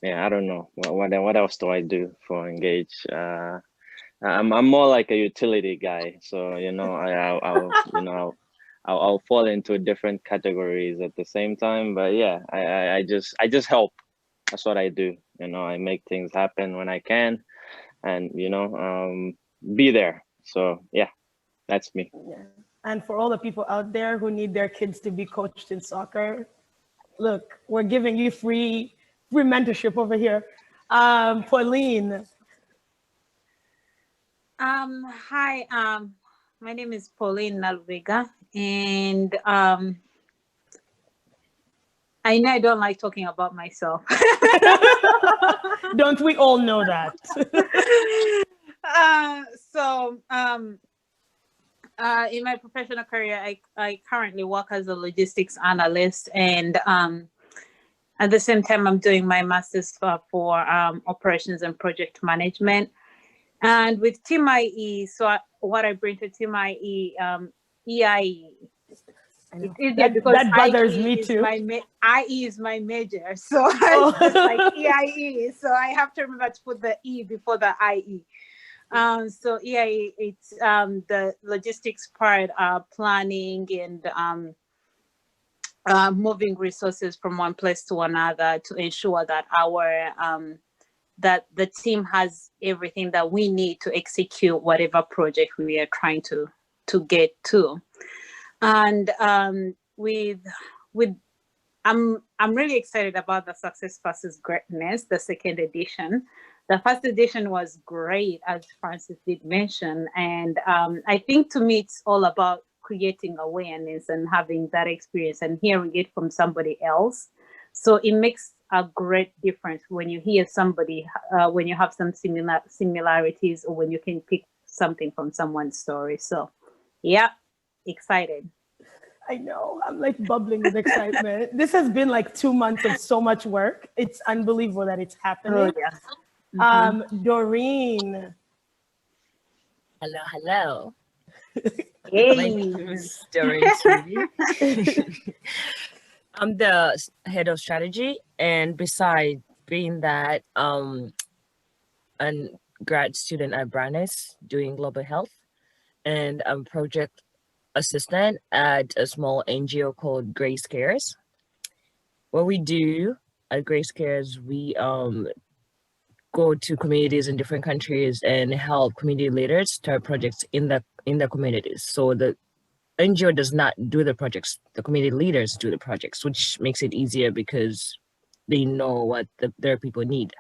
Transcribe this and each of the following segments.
yeah, I don't know what else do I do for engage. I'm more like a utility guy, so I'll I'll fall into different categories at the same time. But yeah, I just help. That's what I do. I make things happen when I can, and be there. So yeah, that's me. Yeah. And for all the people out there who need their kids to be coached in soccer, look, we're giving you free mentorship over here. Pauline. Hi, my name is Pauline Nalvega, and I know I don't like talking about myself. Don't we all know that? So, in my professional career, I currently work as a logistics analyst, and at the same time, I'm doing my master's for operations and project management. And with Team IE, what I bring to Team IE, EIE. I It's know. easier That because that bothers me too. IE is my major, so it's just like EIE. So I have to remember to put the E before the IE. So EIE, it's the logistics part, planning and moving resources from one place to another to ensure that our that the team has everything that we need to execute whatever project we are trying to get to. And with I'm really excited about the Success versus Greatness, the second edition. The first edition was great, as Francis did mention, and I think to me it's all about creating awareness and having that experience and hearing it from somebody else. So it makes a great difference when you hear somebody, when you have some similarities, or when you can pick something from someone's story. So, yeah, excited. I know. I'm like bubbling with excitement. This has been like 2 months of so much work. It's unbelievable that it's Oh happening. yeah. Mhm. Doreen. Hello, hello. My Yay. name is Doreen TV. I'm the head of strategy, and beside being that, a grad student at Brannis doing global health, and I'm project assistant at a small NGO called Grace Cares. What we do at Grace Cares, we go to communities in different countries and help community leaders start projects in the communities. So the NGO does not do the projects; the community leaders do the projects, which makes it easier because they know what their people need.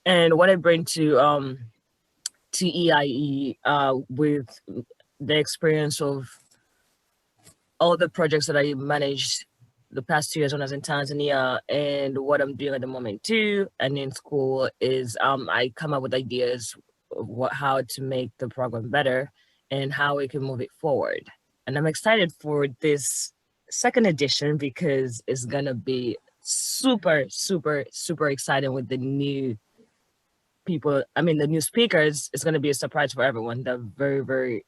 And what I bring to EIE with the experience of all the projects that I managed the past 2 years when I was in Tanzania and what I'm doing at the moment too, and in school is I come up with ideas of how to make the program better and how we can move it forward. And I'm excited for this second edition because it's gonna be super, super, super exciting with the new people. I mean, the new speakers. Is gonna be a surprise for everyone. They're very, very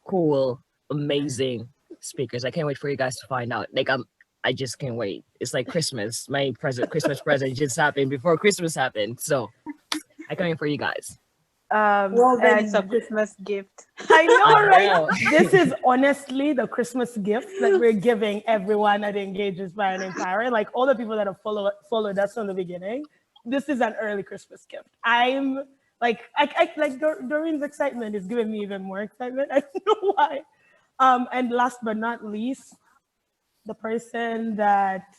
cool, amazing speakers. I can't wait for you guys to find out. I just can't wait. It's like Christmas. My Christmas present just happened before Christmas happened. So I can't wait for you guys. Well, then it's a And Christmas gift. I know, I right? know. This is honestly the Christmas gift that we're giving everyone at Engage Inspiring Empowering. Like all the people that have followed us from the beginning. This is an early Christmas gift. I'm like, Doreen's excitement is giving me even more excitement. I don't know why. And last but not least, the person that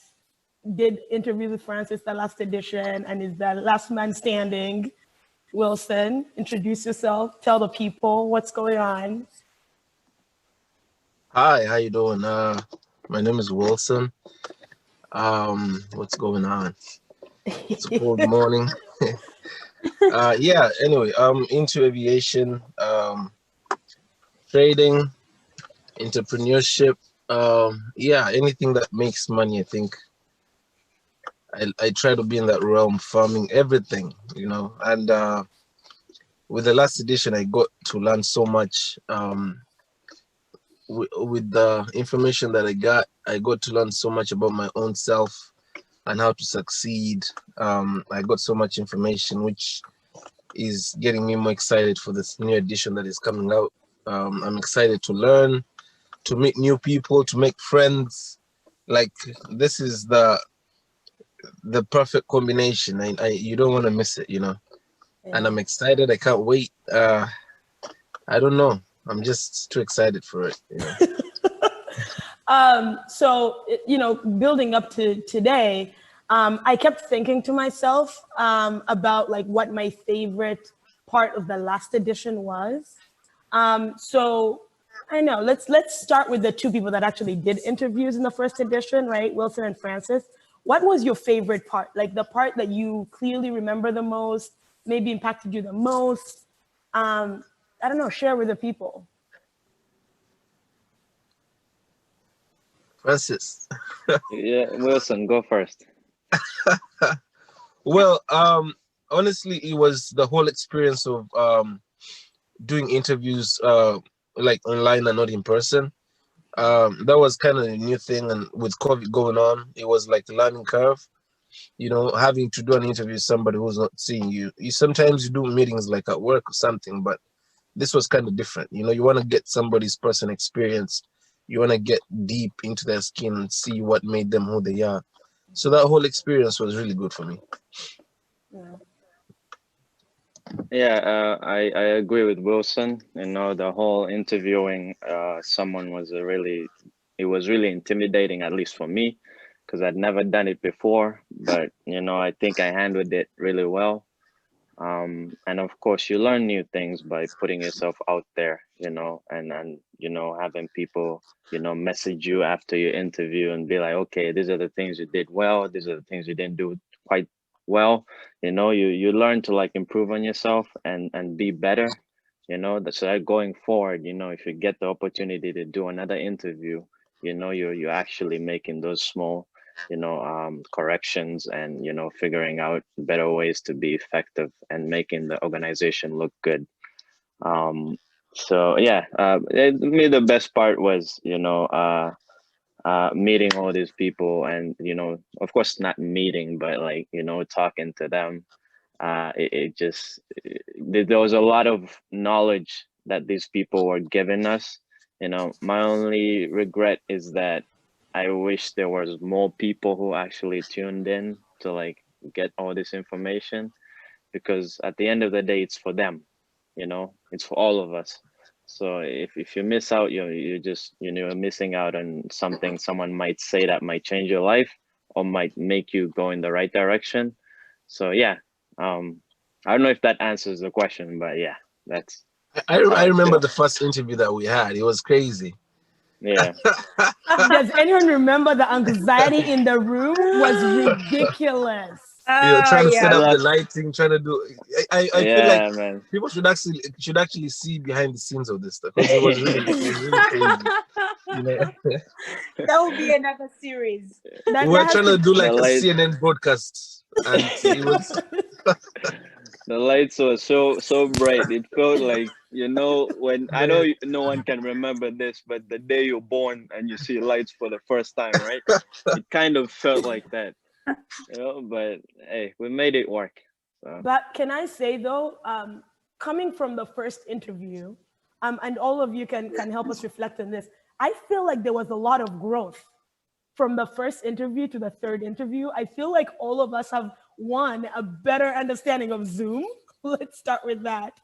did interview with Francis the last edition and is the last man standing. Wilson, introduce yourself, tell the people what's going on. Hi, how you doing? My name is Wilson. What's going on? It's a cold morning. Yeah. Anyway, into aviation, trading, entrepreneurship. Yeah, anything that makes money. I think I try to be in that realm, farming everything, And with the last edition, I got to learn so much. With the information that I got to learn so much about my own self, and how to succeed. I got so much information, which is getting me more excited for this new edition that is coming out. I'm excited to learn, to meet new people, to make friends. Like, this is the perfect combination. You don't want to miss it, you know. Yeah. And I'm excited. I can't wait. I don't know. I'm just too excited for it, you know. So, you know, building up to today, I kept thinking to myself about like what my favorite part of the last edition was. So I know, let's start with the two people that actually did interviews in the first edition, right? Wilson and Francis. What was your favorite part? Like the part that you clearly remember the most, maybe impacted you the most? I don't know, share with the people. Francis. Yeah, Wilson, go first. Well, honestly, it was the whole experience of doing interviews like online and not in person. That was kind of a new thing, and with COVID going on, it was like a learning curve. You know, having to do an interview with somebody who's not seeing you. You sometimes you do meetings like at work or something, but this was kind of different. You know, you want to get somebody's personal experience. You want to get deep into their skin and see what made them who they are. So that whole experience was really good for me. Yeah. Yeah, I agree with Wilson. You know, the whole interviewing someone was it was really intimidating, at least for me, because I'd never done it before. But you know, I think I handled it really well. And of course, you learn new things by putting yourself out there. You know, and you know, having people, you know, message you after your interview and be like, okay, these are the things you did well. These are the things you didn't do quite well. You know, you learn to like improve on yourself and be better. You know, so that going forward, you know, if you get the opportunity to do another interview, you know, you're actually making those small, you know, corrections and, you know, figuring out better ways to be effective and making the organization look good. So yeah, me, the best part was, you know, meeting all these people and, you know, of course not meeting, but like, you know, talking to them. There was a lot of knowledge that these people were giving us. You know, my only regret is that I wish there was more people who actually tuned in to like get all this information, because at the end of the day, it's for them, you know, it's for all of us. So if you miss out, you just, you know, you're missing out on something someone might say that might change your life or might make you go in the right direction. So yeah, I don't know if that answers the question, but yeah, that's how I I remember feel. the first interview that we had. It was crazy. Yeah. Does anyone remember the anxiety in the room was ridiculous? You know, trying to set Yeah. up the Look, lighting, trying to do. I feel like yeah, man. people should actually see behind the scenes of this stuff, because it was really crazy. You know, That will be another series. That, we were that has trying to to do The like a light, CNN broadcast, and it was. the lights were so bright. It felt like, you know, when I know no one can remember this, but the day you're born and you see lights for the first time, right? It kind of felt like that, you know. But hey, we made it work. So But can I say though, coming from the first interview, and all of you can help us reflect on this, I feel like there was a lot of growth from the first interview to the third interview. I feel like all of us have one, a better understanding of Zoom. Let's start with that.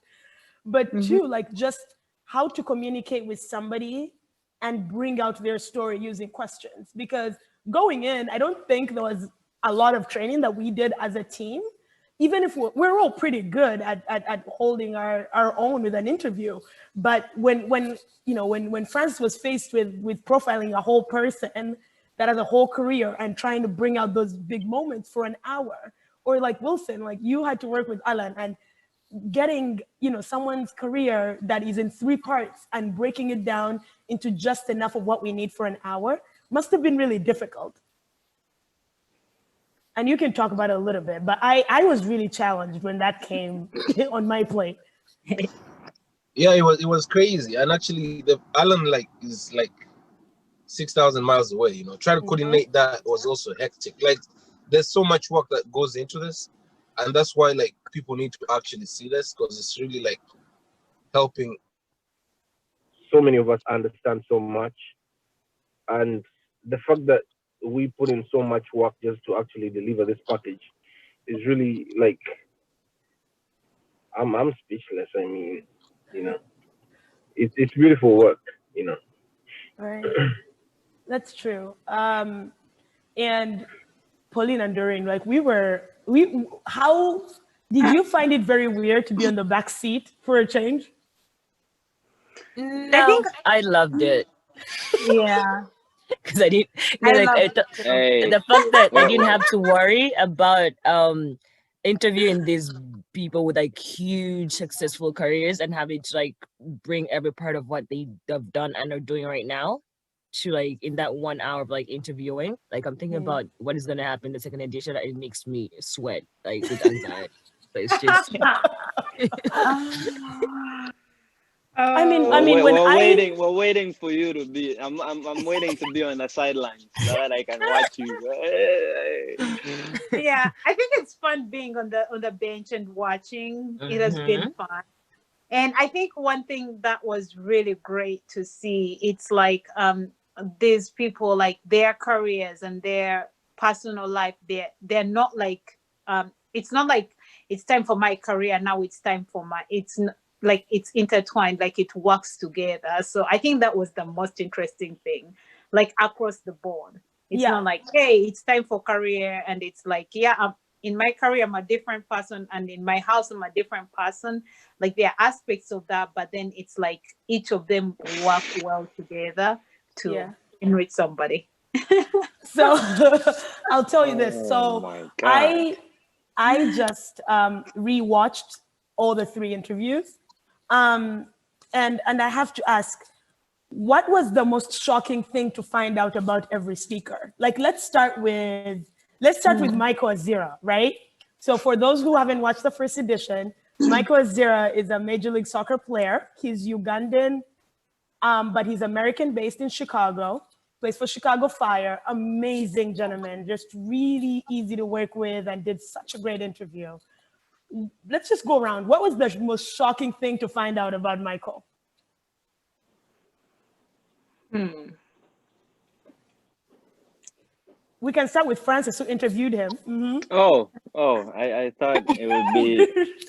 But Mhm. two, like just how to communicate with somebody and bring out their story using questions. Because going in, I don't think there was a lot of training that we did as a team. Even if we're all pretty good at holding our own with an interview, but when you know when Francis was faced with profiling a whole person that has a whole career and trying to bring out those big moments for an hour, or like Wilson, like you had to work with Alan and getting, you know, someone's career that is in three parts and breaking it down into just enough of what we need for an hour must have been really difficult. And you can talk about it a little bit, but I was really challenged when that came on my plate. Yeah, it was crazy, and actually, the Alan is like 6,000 miles away. You know, trying to Mhm. coordinate that was also hectic. Like, there's so much work that goes into this, and that's why like people need to actually see this, because it's really like helping so many of us understand so much. And the fact that we put in so much work just to actually deliver this package is really like, I'm speechless. I mean, you know, it's beautiful work, you know. Right. That's true. And Pauline and Doreen, like how did you find it very weird to be on the back seat for a change? No, I think, I loved it yeah, because I didn't. I Like love it too. Hey, the fact that I well, didn't have to worry about interviewing these people with like huge successful careers and having to like bring every part of what they have done and are doing right now to like in that 1 hour of like interviewing. Like I'm thinking about what is gonna happen in the second edition, that it makes me sweat like with anxiety. So it's just I mean, we're, we're, when we're I waiting. We're waiting for you to be. I'm waiting to be on the sidelines so that I can watch you. Hey. Yeah, I think it's fun being on the bench and watching. It has been fun. And I think one thing that was really great to see, it's like these people, like their careers and their personal life, they're not like it's not like it's time for my career now, it's time for my, like it's intertwined, like it works together. So I think that was the most interesting thing, like across the board. It's Yeah. not like, hey, it's time for career, and it's like, yeah, in my career I'm a different person, and in my house I'm a different person. Like there are aspects of that, but then it's like each of them work well together to Yeah. enrich somebody. So I'll tell you this. Oh So my God. I just rewatched all the 3 interviews, and I have to ask, what was the most shocking thing to find out about every speaker? Like, let's start with Michael Azira, right? So for those who haven't watched the first edition, Michael Azira is a Major League Soccer player. He's Ugandan, but he's American based in Chicago, plays for Chicago Fire. Amazing gentleman, just really easy to work with, and did such a great interview. Let's just go around. What was the most shocking thing to find out about Michael? We can start with Francis, who interviewed him. Oh, I thought it would be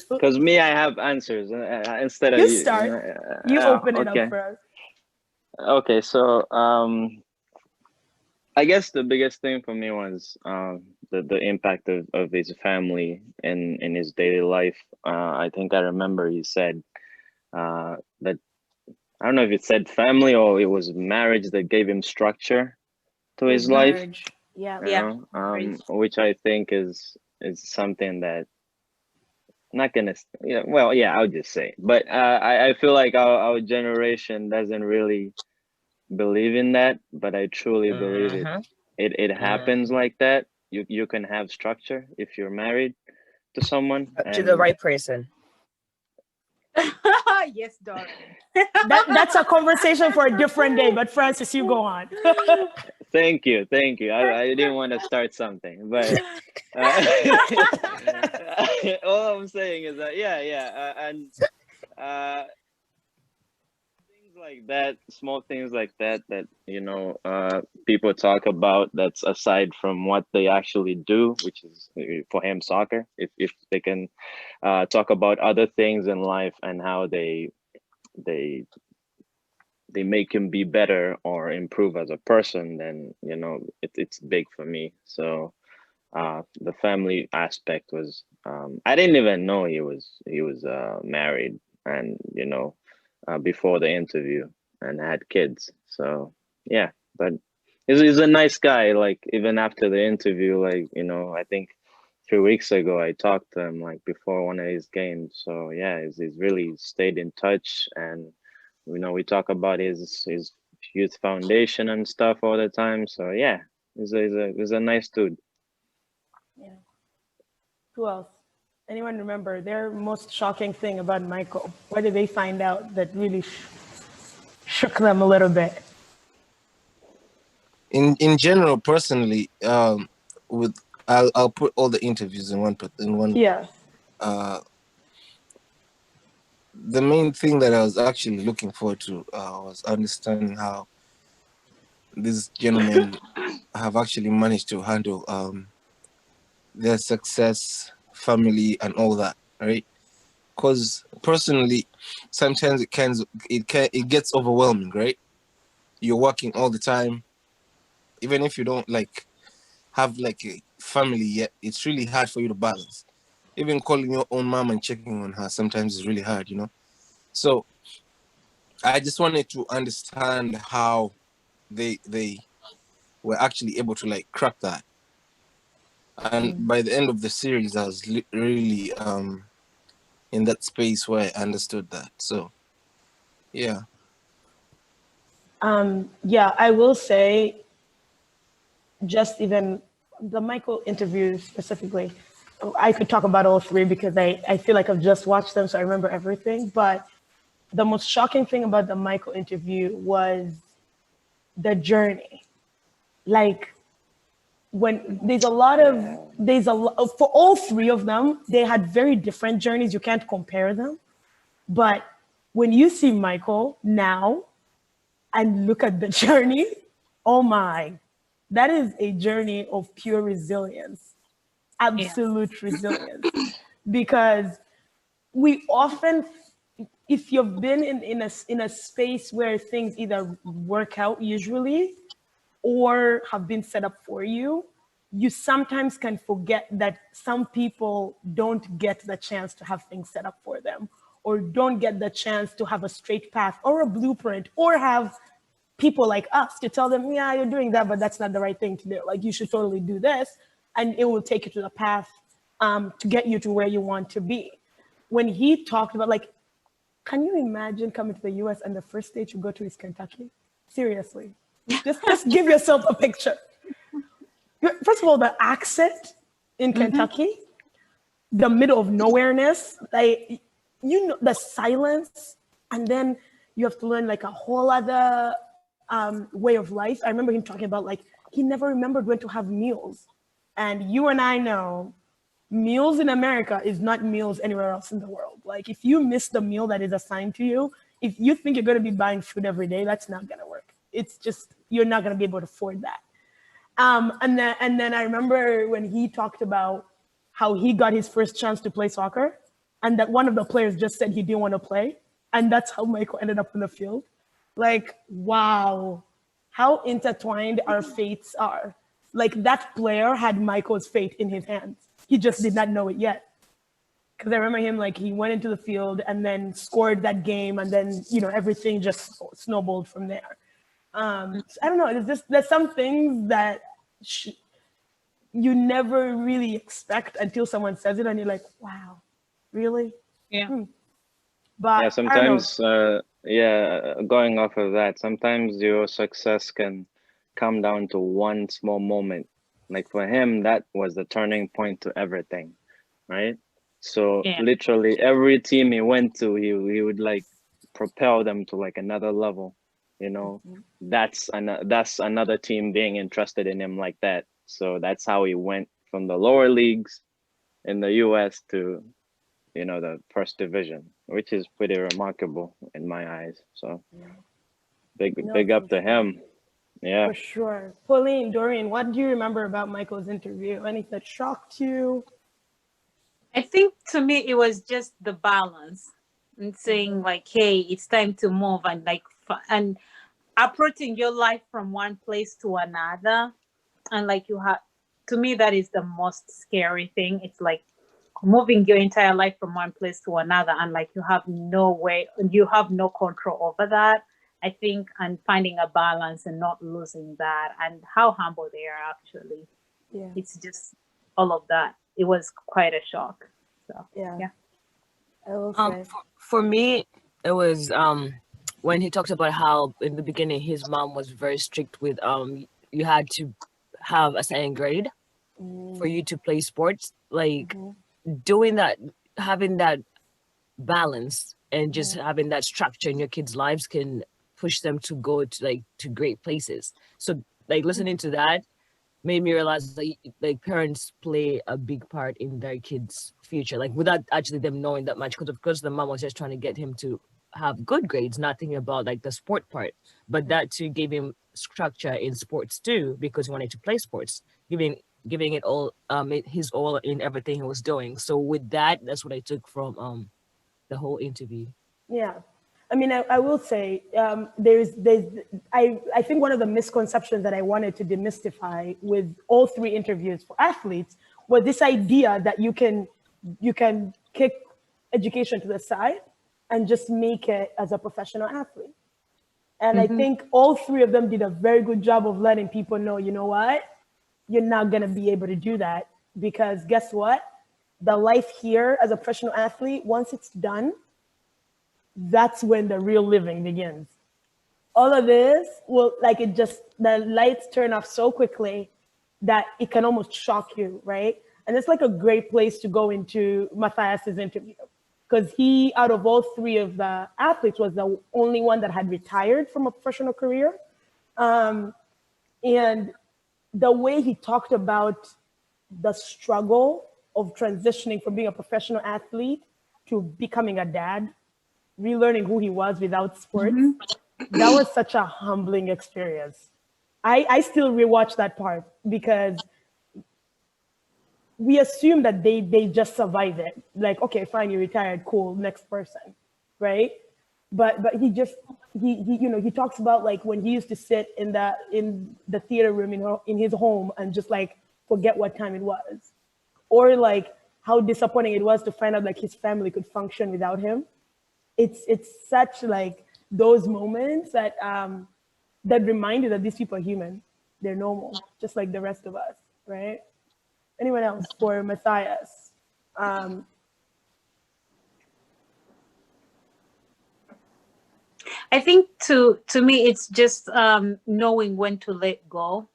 because me, I have answers instead of You you. start. You open it Okay. up first. Okay, so I guess the biggest thing for me was the impact of his family in his daily life. I think I remember he said that, I don't know if it said family or it was marriage that gave him structure to his life. Marriage. Yeah. You know, which I think is something that not gonna, yeah, well, yeah, I'll just say, but I feel like our generation doesn't really believe in that, but I truly believe it happens like that. You can have structure if you're married to someone, to the and right person. Yes, Dora. That's a conversation for a different day, but Francis, you go on. thank you. I didn't want to start something, but all I'm saying is that and things like that, small things like that, you know, people talk about, that's aside from what they actually do, which is for him soccer. If they can talk about other things in life and how they make him be better or improve as a person, then you know it's big for me. So the family aspect was, I didn't even know he was married, and you know, before the interview, and had kids. So yeah, but he's a nice guy. Like even after the interview, like, you know, I think 3 weeks ago I talked to him like before one of his games. So yeah, he's really stayed in touch, and you know, we talk about his youth foundation and stuff all the time. So yeah, he's a nice dude. Yeah. Who else? Anyone remember their most shocking thing about Michael? What did they find out that really shook them a little bit? In general, personally, with I'll put all the interviews in one. Yeah. The main thing that I was actually looking forward to was understanding how these gentlemen have actually managed to handle their success, family, and all that, right? Because personally, sometimes it gets overwhelming, right? You're working all the time, even if you don't like have like a family yet. It's really hard for you to balance. Even calling your own mom and checking on her sometimes is really hard, you know. So I just wanted to understand how they were actually able to like crack that. And by the end of the series, I was really in that space where I understood that. So yeah. Yeah, I will say, just even the Michael interviews specifically, I could talk about all three because I feel like I've just watched them, so I remember everything. But the most shocking thing about the Michael interview was the journey. Like, when for all three of them, they had very different journeys. You can't compare them. But when you see Michael now and look at the journey, oh my, that is a journey of pure resilience, absolute resilience. Because we often, if you've been in a space where things either work out usually or have been set up for you, you sometimes can forget that some people don't get the chance to have things set up for them, or don't get the chance to have a straight path or a blueprint, or have people like us to tell them, yeah, you're doing that, but that's not the right thing to do. Like, you should totally do this, and it will take you to the path to get you to where you want to be. When he talked about, like, can you imagine coming to the US and the first state you go to is Kentucky? Seriously. Just give yourself a picture. First of all, the accent in Kentucky, the middle of nowhereness, like, you know, the silence, and then you have to learn like a whole other way of life. I remember him talking about, like, he never remembered when to have meals. And you and I know meals in America is not meals anywhere else in the world. Like, if you miss the meal that is assigned to you, if you think you're going to be buying food every day, that's not going to work. It's just, you're not going to be able to afford that. And then I remember when he talked about how he got his first chance to play soccer, and that one of the players just said he didn't want to play, and that's how Michael ended up on the field. Like, wow, how intertwined our fates are. Like, that player had Michael's fate in his hands. He just did not know it yet. Because I remember him, like, he went into the field and then scored that game, and then, you know, everything just snowballed from there. So I don't know. There's some things that you never really expect until someone says it, and you're like, wow, really? Yeah. But Yeah, sometimes going off of that, sometimes your success can come down to one small moment. Like, for him, that was the turning point to everything, right? So literally every team he went to, he would like propel them to like another level, you know. That's another team being interested in him like that. So that's how he went from the lower leagues in the US to, you know, the first division, which is pretty remarkable in my eyes. So big up to him. Yeah. For sure. Pauline, Dorian, what do you remember about Michael's interview? Anything that shocked you? I think to me it was just the balance and saying like, hey, it's time to move, and like and approaching your life from one place to another, and like you have, to me that is the most scary thing. It's like moving your entire life from one place to another, and like you have no control over that, I think, and finding a balance and not losing that, and how humble they are actually. Yeah. It's just all of that. It was quite a shock. So yeah. I will say. For me, it was when he talked about how in the beginning his mom was very strict with you had to have a certain grade for you to play sports. Like, doing that, having that balance, and just having that structure in your kids' lives can push them to go to great places. So like listening to that, made me realize that like parents play a big part in their kids' future, like without actually them knowing that much. Because of course the mom was just trying to get him to have good grades, not thinking about like the sport part. But that too gave him structure in sports too, because he wanted to play sports, giving it all his all in everything he was doing. So with that, that's what I took from the whole interview. Yeah. I mean, I will say I think one of the misconceptions that I wanted to demystify with all three interviews for athletes was this idea that you can kick education to the side and just make it as a professional athlete. And I think all three of them did a very good job of letting people know, you know what? You're not going to be able to do that, because guess what? The life here as a professional athlete, once it's done, that's when the real living begins. All of this will, like, it just, the lights turn off so quickly that it can almost shock you, right? And it's like a great place to go into Matthias's interview, because he, out of all three of the athletes, was the only one that had retired from a professional career. And the way he talked about the struggle of transitioning from being a professional athlete to becoming a dad, relearning who he was without sports, that was such a humbling experience. I still rewatch that part, because we assume that they just survive it. Like, okay, fine, you retired, cool, next person, right? But he just he talks about like when he used to sit in the theater room in his home and just like forget what time it was, or like how disappointing it was to find out like his family could function without him. It's such like those moments that that remind you that these people are human. They're normal, just like the rest of us, right? Anyone else for Matthias? I think to me it's just knowing when to let go.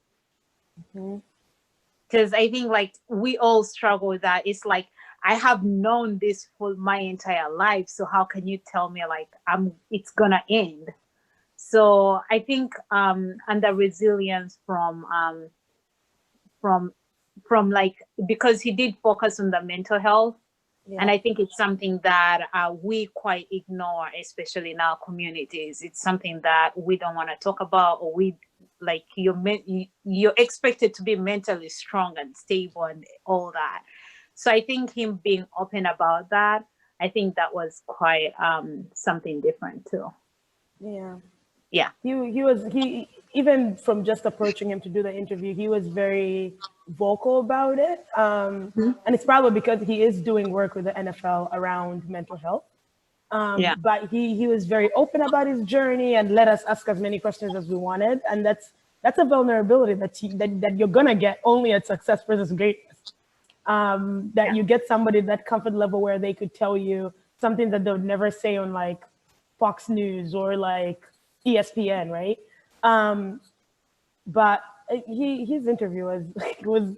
Because I think like we all struggle with that. It's like, I have known this for my entire life, so how can you tell me like it's gonna end? So I think and the resilience from like, because he did focus on the mental health. Yeah. And I think it's something that we quite ignore, especially in our communities. It's something that we don't want to talk about, or we like you're expected to be mentally strong and stable and all that. So I think him being open about that, I think that was quite something different too. Yeah. Yeah. He even from just approaching him to do the interview, he was very vocal about it. And it's probably because he is doing work with the NFL around mental health. Yeah. But he was very open about his journey and let us ask as many questions as we wanted. And that's a vulnerability that you're gonna get only at Success versus Greatness. That you get somebody that comfort level where they could tell you something that they would never say on like Fox News or like ESPN, right? But his interview was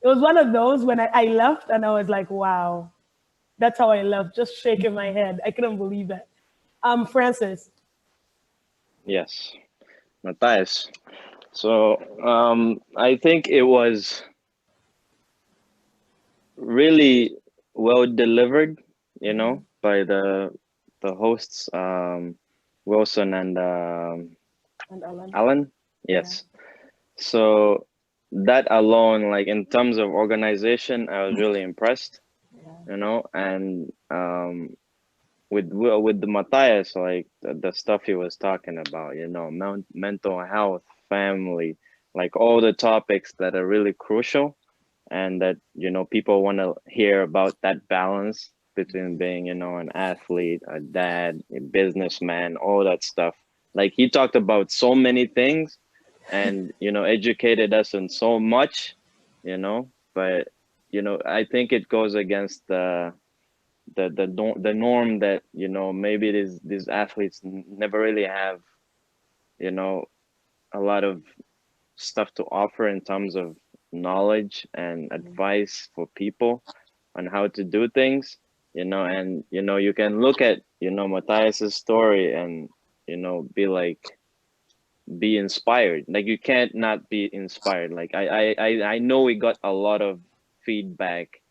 one of those when I left and I was like, wow, that's how I left, just shaking my head. I couldn't believe that. Francis. Yes, Matthias. So I think it was really well delivered, by the hosts, Wilson and Alan. Yes. Yeah. So that alone, like in terms of organization, I was really impressed. Yeah. And with the Matthias, like the stuff he was talking about, mental health, family, like all the topics that are really crucial, and that people want to hear about that balance between being an athlete, a dad, a businessman, all that stuff. Like he talked about so many things and educated us on so much, but I think it goes against the norm that maybe these athletes never really have a lot of stuff to offer in terms of knowledge and advice for people on how to do things, and you can look at Matthias's story and be like, be inspired. Like you can't not be inspired. Like I know we got a lot of feedback,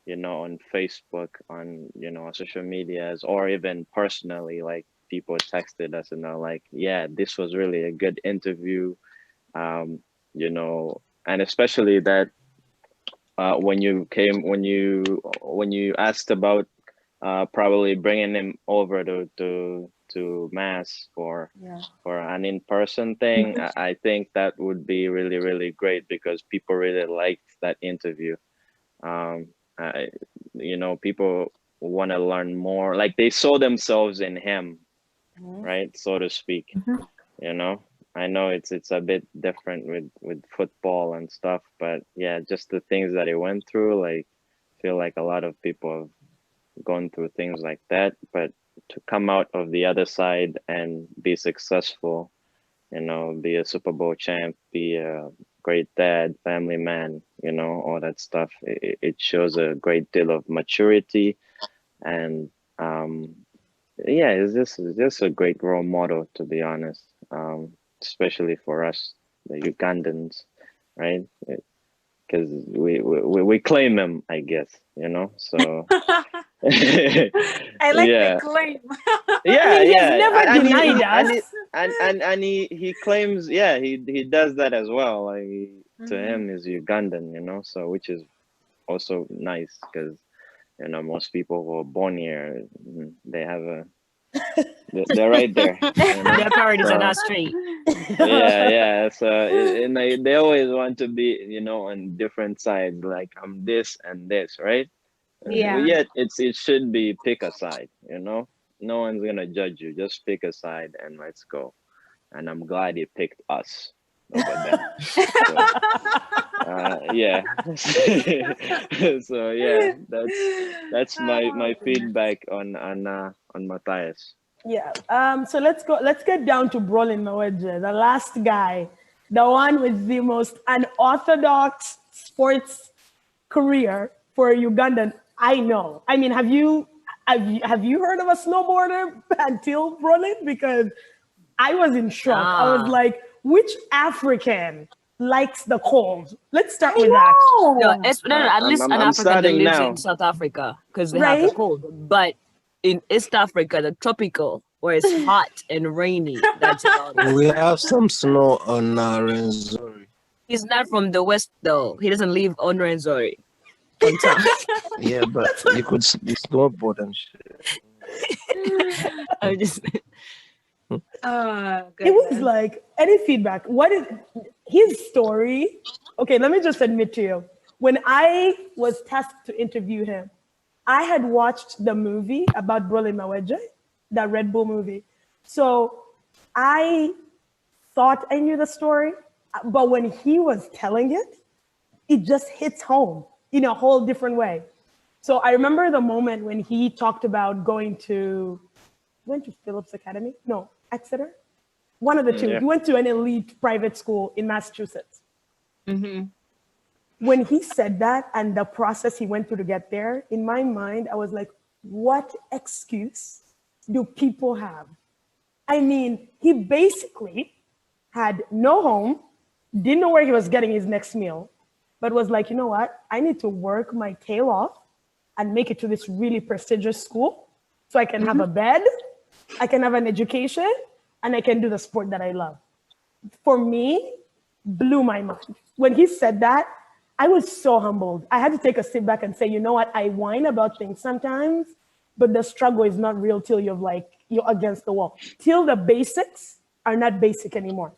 you know, on Facebook, on, you know, social medias, or even personally, like people texted us and they're like, yeah, this was really a good interview. You know, and especially that when you asked about probably bringing him over to Mass for an in-person thing, I think that would be really, really great because people really liked that interview. I, you know, people want to learn more, like they saw themselves in him, right, so to speak. You know, I know it's a bit different with football and stuff, but yeah, just the things that he went through, like feel like a lot of people have gone through things like that, but to come out of the other side and be successful, you know, be a Super Bowl champ, be a great dad, family man, you know, all that stuff, it shows a great deal of maturity. And yeah, it's just a great role model, to be honest, especially for us, the Ugandans, right? Because we claim him, I guess, you know. So I like yeah, the claim. yeah, He's yeah, never and denied us. he claims, yeah, he does that as well. Like to Mhm. him is Ugandan, you know. So which is also nice because, you know, most people who are born here, they have a they're right there, you know. Their priorities are So not straight. yeah. So and they always want to be, you know, on different sides. Like I'm this and this, right? But Yeah. yet it should be pick a side, you know. No one's gonna judge you. Just pick a side and let's go. And I'm glad he picked us over them. So yeah. So yeah, that's my feedback on Matthias. Yeah. So let's go. Let's get down to Brolin Maweje, the last guy, the one with the most unorthodox sports career for a Ugandan I know. I mean, have you heard of a snowboarder until Brolin? Because I was in shock. I was Ah. like, which African likes the cold? Let's start I with that. know. No, at least an I'm African that starting lives now. in South Africa because they have the Right? cold. But in East Africa, the tropical, where it's hot and rainy, that's about it. We have some snow on Renzori. He's not from the West, though. He doesn't live on Renzori. On time. Yeah, but you could snowboard and shit. I'm just Oh, It was goodness. like, any feedback? What is his story? Okay, let me just admit to you. When I was tasked to interview him, I had watched the movie about Brolin Maweje, that Red Bull movie. So I thought I knew the story, but when he was telling it, it just hits home in a whole different way. So I remember the moment when he talked about going to, went to Phillips Academy? No, Exeter? One of the two. Yeah. He went to an elite private school in Massachusetts. Mm-hmm. When he said that and the process he went through to get there, in my mind, I was like, what excuse do people have? I mean, he basically had no home, didn't know where he was getting his next meal, but was like, you know what? I need to work my tail off and make it to this really prestigious school so I can have a bed, I can have an education, and I can do the sport that I love. For me, blew my mind. When he said that, I was so humbled. I had to take a step back and say, you know what? I whine about things sometimes, but the struggle is not real till you're against the wall. Till the basics are not basic anymore.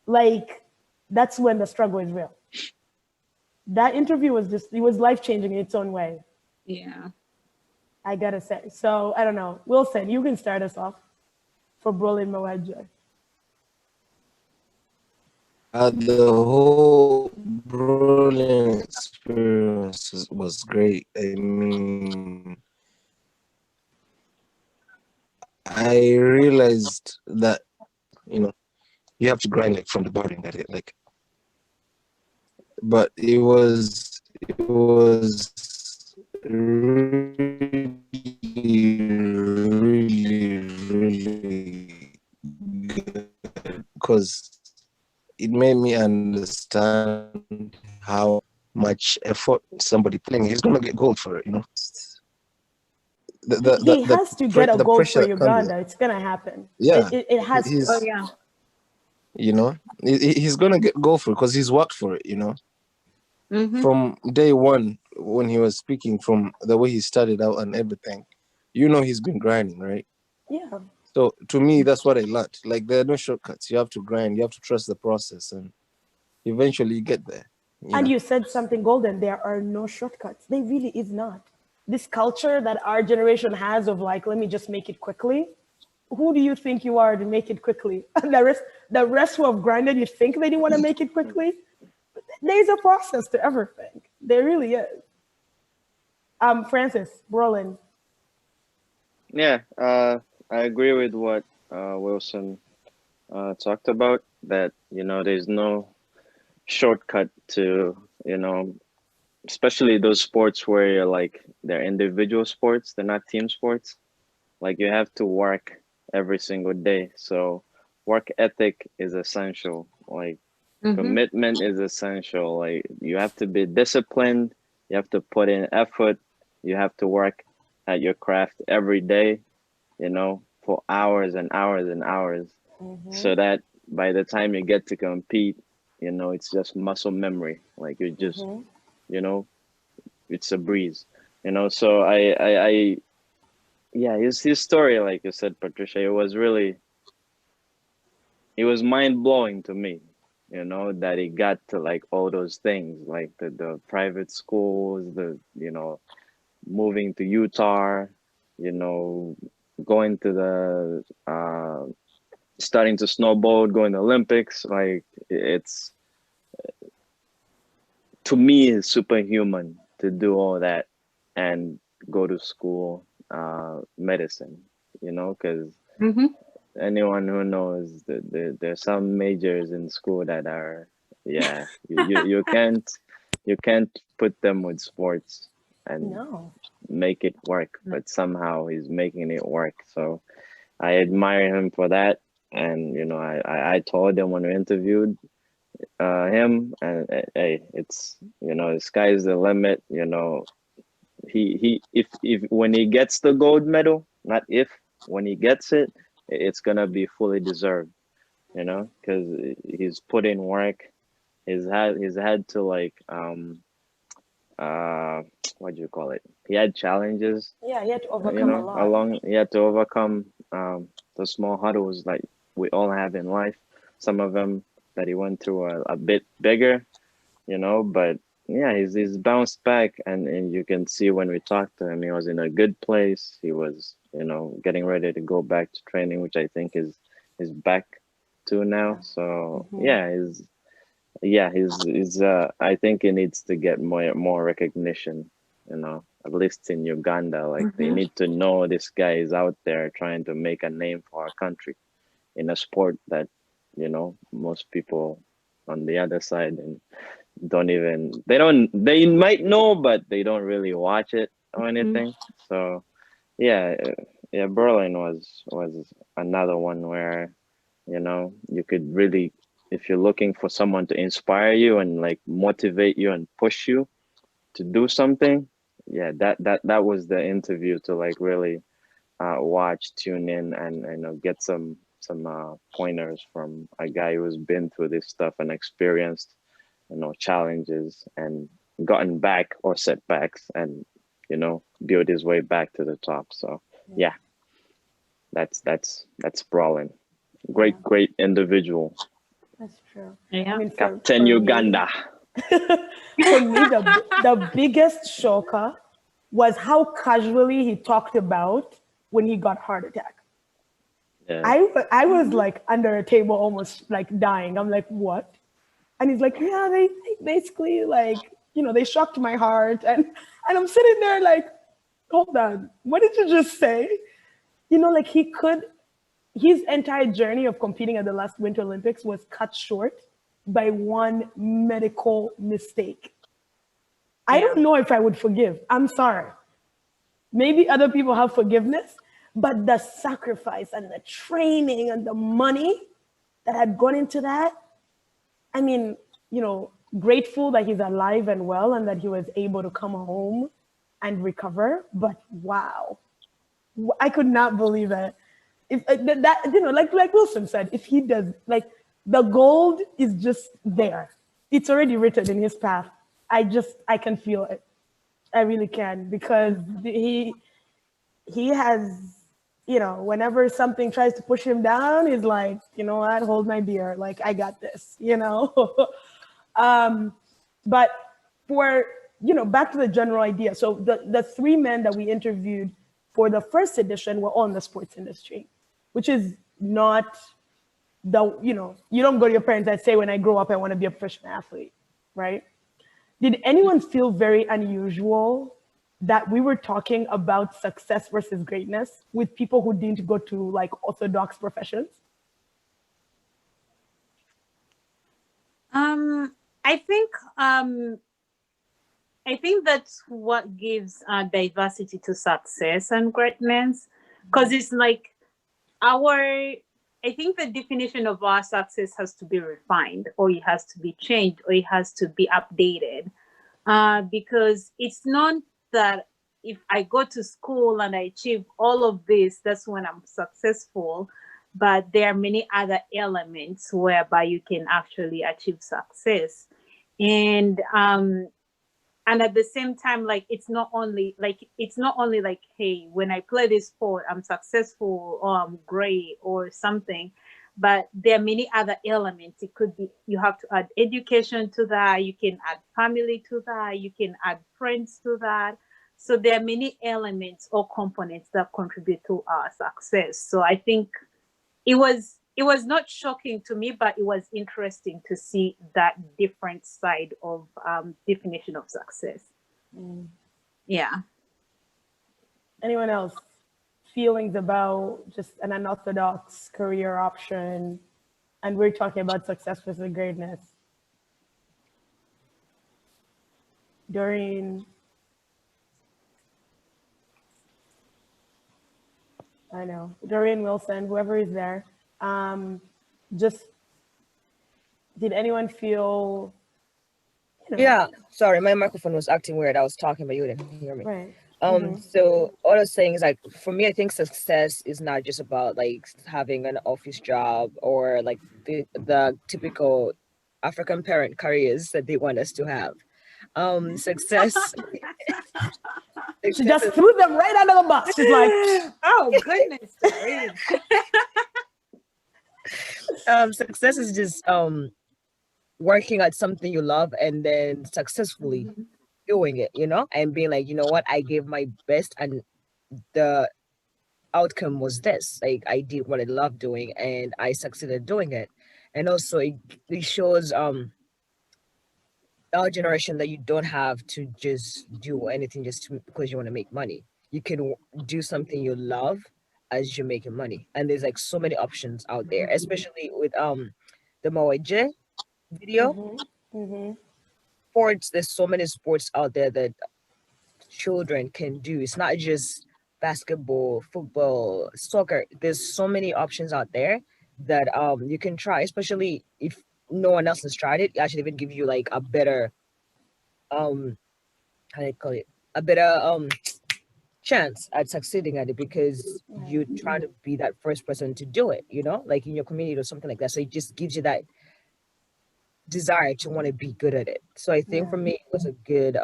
Like, that's when the struggle is real. That interview was it was life-changing in its own way, Yeah. I gotta say. So, I don't know. Wilson, you can start us off for Brolin Maweje. The whole Berlin experience was great. I mean, I realized that, you know, you have to grind like from the bottom, that it like, but it was really, really, really good because it made me understand how much effort somebody putting. He's gonna get gold for it, you know. He has to get a The gold pressure for that comes with Uganda. it. It's gonna happen. Yeah, It has to. Oh he's yeah. you know he's gonna get gold for it because he's worked for it, you know. Mm-hmm. From day one when he was speaking, from the way he started out and everything, you know, he's been grinding, right? Yeah. So to me, that's what I learned. Like there are no shortcuts. You have to grind. You have to trust the process, and eventually you get there. You And know. you said something golden. There are no shortcuts. There really is not. This culture that our generation has of like, let me just make it quickly. Who do you think you are to make it quickly? The rest who have grinded, you think they didn't want to make it quickly? There's a process to everything. There really is. Francis, Brolin. Yeah, I agree with what Wilson talked about. That there's no shortcut to especially those sports where you're like they're individual sports, they're not team sports. Like you have to work every single day. So work ethic is essential. Like Mm-hmm. commitment is essential. Like you have to be disciplined, you have to put in effort, you have to work at your craft every day, for hours and hours and hours, so that by the time you get to compete, it's just muscle memory. Like you just, you know, it's a breeze, So yeah, his story, like you said, Patricia, it was mind blowing to me, that he got to like all those things, like the private schools, moving to Utah, you know, going to the starting to snowboard, going to Olympics. Like it's to me it's superhuman to do all that and go to school, medicine, because Mm-hmm. anyone who knows that there's some majors in school that are, yeah, you can't put them with sports and No. make it work, but somehow he's making it work. So I admire him for that. And I told him when we interviewed him, and hey, it's the sky's the limit. He if when he gets the gold medal, not if, when he gets it, it's gonna be fully deserved. Because he's put in work. He's had to like uh what do you call it? He had challenges, Yeah, you had to overcome a lot. along he had to overcome the small hurdles like we all have in life. Some of them that he went through are a bit bigger, but yeah, he's bounced back, and you can see when we talked to him, he was in a good place. He was, getting ready to go back to training, which I think is back to now. So yeah, he's I think he needs to get more recognition, at least in Uganda. Like they Mm-hmm. need to know this guy is out there trying to make a name for our country in a sport that, most people on the other side and they might know, but they don't really watch it or anything. So yeah, yeah, Berlin was another one where, you could really, if you're looking for someone to inspire you and like motivate you and push you to do something, yeah, that was the interview to like really watch, tune in, and get some pointers from a guy who's been through this stuff and experienced, challenges and gotten back or setbacks, and build his way back to the top. So yeah, that's Brawlin. Yeah, Great individual. that's true. I Yeah. mean, Captain Uganda. for me, the biggest shocker was how casually he talked about when he got heart attack. Yeah. I was like under a table, almost like dying. I'm like, what? And he's like, yeah, they basically like, they shocked my heart, and I'm sitting there like, hold on, what did you just say? Like his entire journey of competing at the last Winter Olympics was cut short by one medical mistake. I don't know if I would forgive. I'm sorry. Maybe other people have forgiveness, but the sacrifice and the training and the money that had gone into that, I mean, grateful that he's alive and well and that he was able to come home and recover. But wow, I could not believe it. If that, like Wilson said, if he does, like, the gold is just there. It's already written in his path. I can feel it. I really can, because he has, whenever something tries to push him down, he's like, I'd hold my beer. Like, I got this, But for, back to the general idea. So the three men that we interviewed for the first edition were all in the sports industry, which is not you don't go to your parents and say, when I grow up, I want to be a professional athlete, right? Did anyone feel very unusual that we were talking about success versus greatness with people who didn't go to like orthodox professions? I think that's what gives diversity to success and greatness, because it's like I think the definition of our success has to be refined, or it has to be changed, or it has to be updated, because it's not that if I go to school and I achieve all of this, that's when I'm successful. But there are many other elements whereby you can actually achieve success. And at the same time, like, it's not only like, hey, when I play this sport, I'm successful or I'm great or something. But there are many other elements. It could be, you have to add education to that, you can add family to that, you can add friends to that. So there are many elements or components that contribute to our success. So I think it was not shocking to me, but it was interesting to see that different side of definition of success. Yeah. Anyone else? Feelings about just an unorthodox career option, and we're talking about success versus greatness. Doreen. I know. Doreen, Wilson, whoever is there. Just, did anyone feel? Yeah, sorry, my microphone was acting weird. I was talking, but you didn't hear me. Right. So all I was saying is, like, for me, I think success is not just about like having an office job or like the typical African parent careers that they want us to have. Success. She just threw them right under the bus. She's like, oh goodness, Doreen. Success is just working at something you love and then successfully doing it, and being like, what, I gave my best and the outcome was this. Like, I did what I love doing and I succeeded doing it. And also it shows our generation that you don't have to just do anything just because you want to make money. You can do something you love as you're making money. And there's like so many options out there, especially with the Mawaje video. Sports, there's so many sports out there that children can do. It's not just basketball, football, soccer. There's so many options out there that you can try, especially if no one else has tried it. It actually even give you like a better how do you call it, a better chance at succeeding at it, because you try to be that first person to do it, like in your community or something like that. So it just gives you that desire to want to be good at it. So I think for me it was a good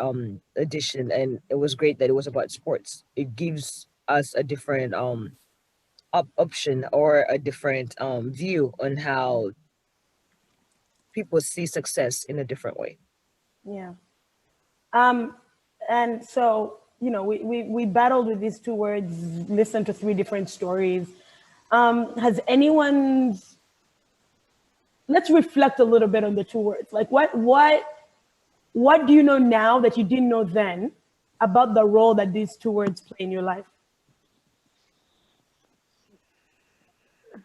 addition, and it was great that it was about sports. It gives us a different option or a different view on how people see success in a different way. Yeah. And so, we battled with these two words, listened to three different stories. Has anyone's, let's reflect a little bit on the two words. Like, what do you know now that you didn't know then about the role that these two words play in your life?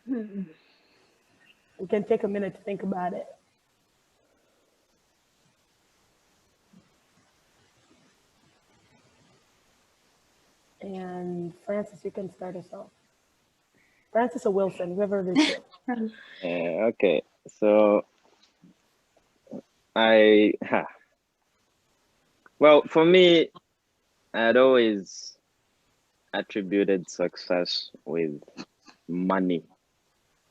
You can take a minute to think about it. And Francis, you can start us off. Francis or Wilson, whoever it is. Okay, so Well, for me, I'd always attributed success with money,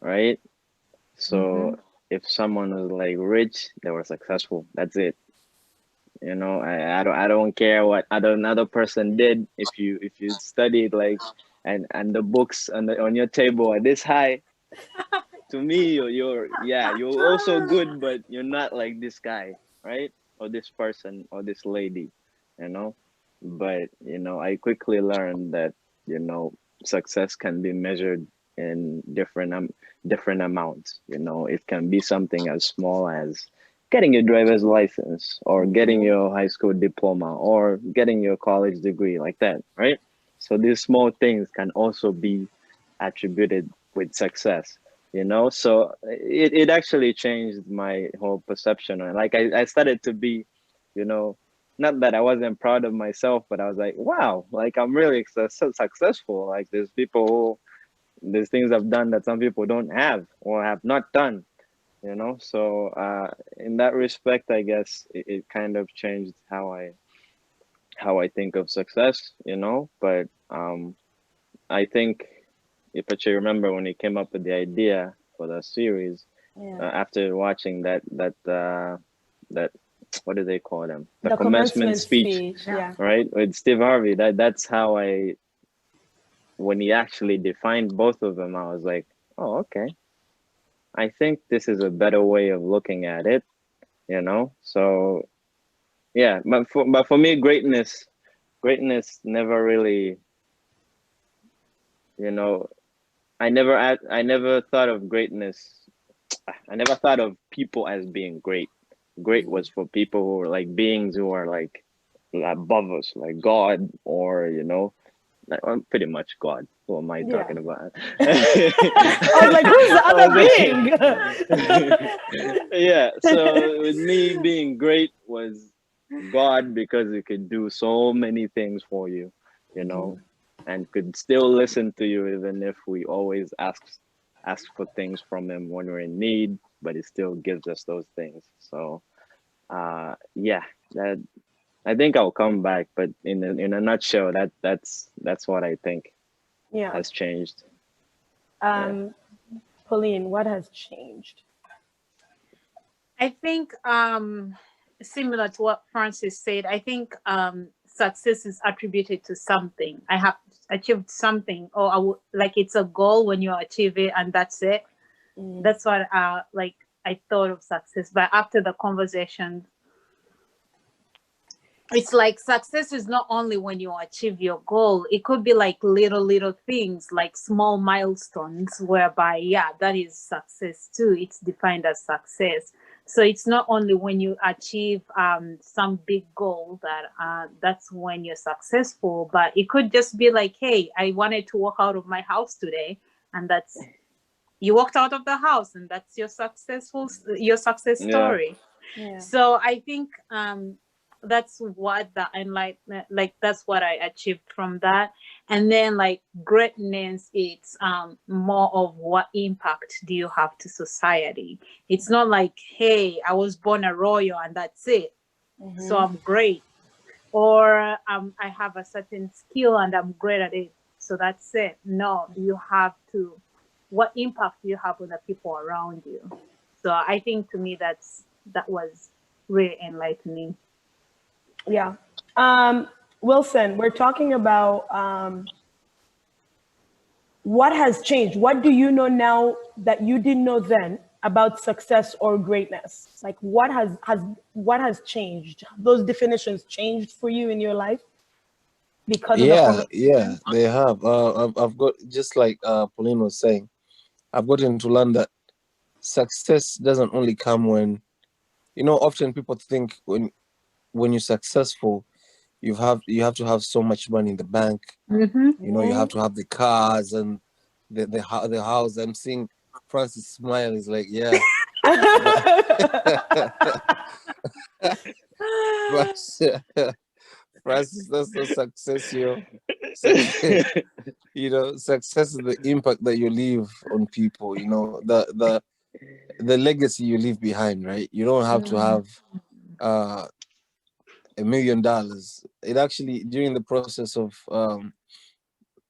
right? So if someone was like rich, they were successful. That's it. You know, I don't care what another person did. If you studied like and the books on your table are this high, to me you're also good, but you're not like this guy, right? Or this person or this lady, you know. But I quickly learned that success can be measured in different amounts. It can be something as small as getting your driver's license or getting your high school diploma or getting your college degree, like that, right? So these small things can also be attributed with success. So it actually changed my whole perception on it. Like I started to be, not that I wasn't proud of myself, but I was like, wow, like I'm really successful. Like there's things I've done that some people don't have or have not done. So in that respect, I guess it kind of changed how I think of success. But I think if I remember when he came up with the idea for the series, after watching that what do they call them? The commencement speech, right? With Steve Harvey. That's how when he actually defined both of them, I was like, oh, okay. I think this is a better way of looking at it, So yeah, but for me, greatness never really, I never thought of greatness. I never thought of people as being great. Great was for people who were like beings who are like above us, like God, or like, I'm pretty much God. Who am I talking about? I was like, who's the other being? Yeah. So with me, being great was God, because he could do so many things for you, and could still listen to you even if we always ask for things from him when we're in need, but he still gives us those things. So yeah, that I think I'll come back, but in a nutshell, that's what I think has changed. Pauline, what has changed? I think similar to what Francis said, I think success is attributed to something. I have achieved something, or like it's a goal when you achieve it and that's it. That's what like I thought of success. But after the conversation, it's like success is not only when you achieve your goal. It could be like little things, like small milestones, whereby that is success too. It's defined as success. So it's not only when you achieve some big goal that that's when you're successful, but it could just be like, hey, I wanted to walk out of my house today, and that's you walked out of the house, and that's your success story. So I think that's what the enlightenment, like that's what I achieved from that. And then like greatness, it's more of what impact do you have to society. It's not like, hey, I was born a royal and that's it, so I'm great, or I have a certain skill and I'm great at it, so that's it. No, you have to, what impact do you have on the people around you? So I think to me that was really enlightening. Yeah. Wilson, we're talking about what has changed. What do you know now that you didn't know then about success or greatness? Like what has changed? Those definitions changed for you in your life because of the they have. I've got, just like Pauline was saying, I've gotten to learn that success doesn't only come when, often people think when you're successful, you have to have so much money in the bank. You have to have the cars and the house. I'm seeing Francis smile. He's like, yeah. But Francis, that's not success, success is the impact that you leave on people. the legacy you leave behind, right? You don't have to have $1 million. It actually, during the process of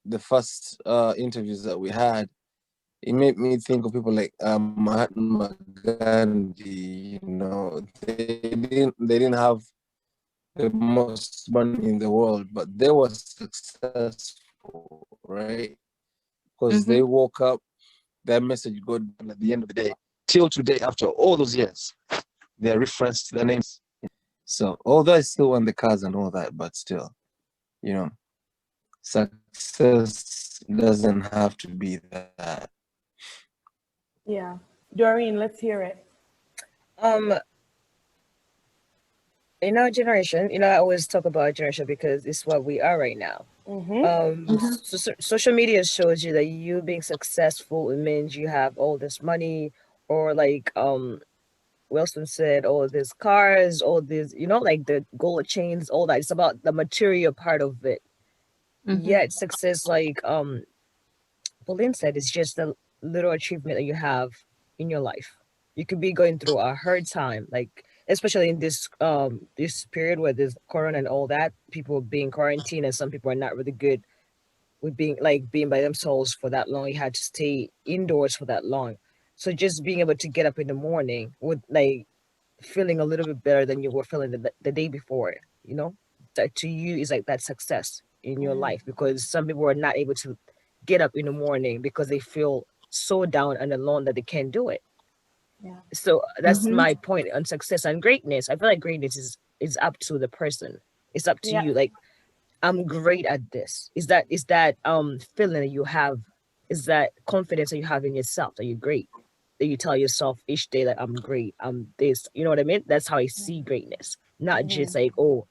the first interviews that we had, it made me think of people like Mahatma Gandhi. You know, they didn't have the most money in the world, but they were successful, right? Because they woke up, their message got done at the end of the day. Till today, after all those years, they're referenced, their names. So although I still want the cars and all that, but still, you know, success doesn't have to be that. Yeah. Doreen, let's hear it. In our generation, I always talk about our generation because it's what we are right now. Social media shows you that you being successful, it means you have all this money, or like Wilson said, all these cars, all these, like the gold chains, all that. It's about the material part of it. Yet success, like Pauline said, it's just a little achievement that you have in your life. You could be going through a hard time, like especially in this period where there's corona and all that, people being quarantined, and some people are not really good with being by themselves for that long. You had to stay indoors for that long. So just being able to get up in the morning with like feeling a little bit better than you were feeling the day before, that to you is like that success in your life, because some people are not able to get up in the morning because they feel so down and alone that they can't do it. Yeah. So that's my point on success and greatness. I feel like greatness is up to the person. It's up to you. Like, I'm great at this. Is that feeling that you have, is that confidence that you have in yourself that you're great, that you tell yourself each day that I'm great, I'm this, you know what I mean? That's how I see greatness. Not just like, oh,